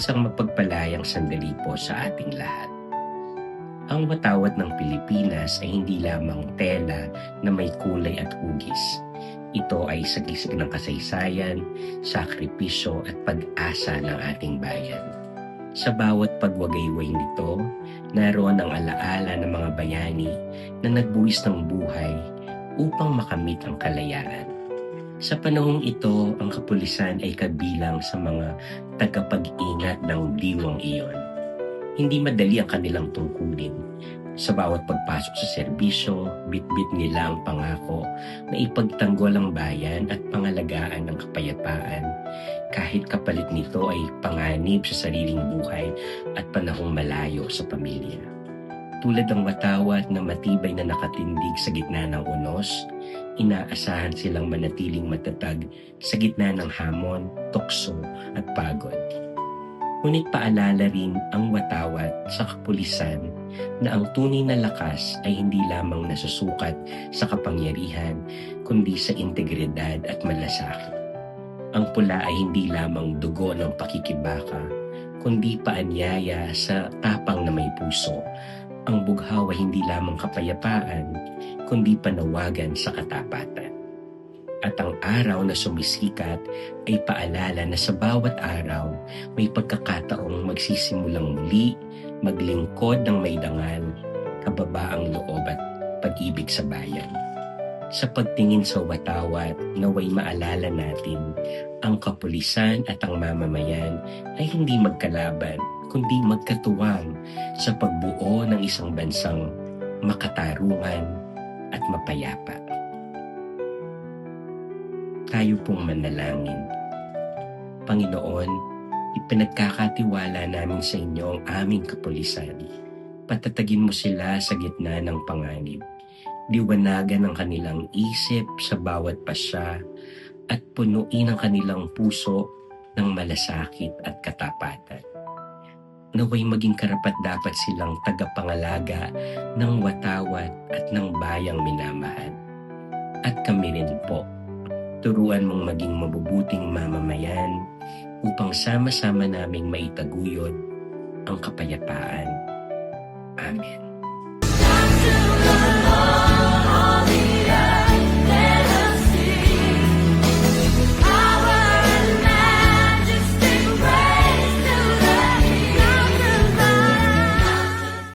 Isang mapagpalayang sandali po sa ating lahat. Ang watawat ng Pilipinas ay hindi lamang tela na may kulay at hugis. Ito ay sagisag ng kasaysayan, sakripisyo at pag-asa ng ating bayan. Sa bawat pagwagayway nito, naroon ang alaala ng mga bayani na nagbuwis ng buhay upang makamit ang kalayaan. Sa panahong ito, ang kapulisan ay kabilang sa mga tagapag-ingat ng diwang iyon. Hindi madali ang kanilang tungkulin. Sa bawat pagpasok sa serbisyo, bitbit nila ang pangako na ipagtanggol ang bayan at pangalagaan ng kapayapaan, kahit kapalit nito ay panganib sa sariling buhay at panahong malayo sa pamilya. Tulad ng watawat na matibay na nakatindig sa gitna ng unos, inaasahan silang manatiling matatag sa gitna ng hamon, tukso at pagod. Ngunit paalala rin ang watawat sa kapulisan na ang tunay na lakas ay hindi lamang nasusukat sa kapangyarihan, kundi sa integridad at malasakit. Ang pula ay hindi lamang dugo ng pakikibaka, kundi paanyaya sa tapang na may puso. Ang bughaw ay hindi lamang kapayapaan, kundi panawagan sa katapatan. At ang araw na sumisikat ay paalala na sa bawat araw may pagkakataong magsisimulang muli, maglingkod ng may dangal, kababaang loob at pag-ibig sa bayan. Sa pagtingin sa watawat, naway maalala natin ang kapulisan at ang mamamayan ay hindi magkalaban, kundi magkatuwang sa pagbuo ng isang bansang makatarungan at mapayapa. Tayo pong manalangin. Panginoon, ipinagkakatiwala namin sa inyo ang aming kapulisan. Patatagin mo sila sa gitna ng panganib. Liwanagan ang kanilang isip sa bawat pasya at punuin ang kanilang puso ng malasakit at katapatan. Naway maging karapat-dapat silang tagapangalaga ng watawat at ng bayang minamahal. At kami rin po. Turuan mong maging mabubuting mamamayan upang sama-sama naming maitaguyod ang kapayapaan. Amen.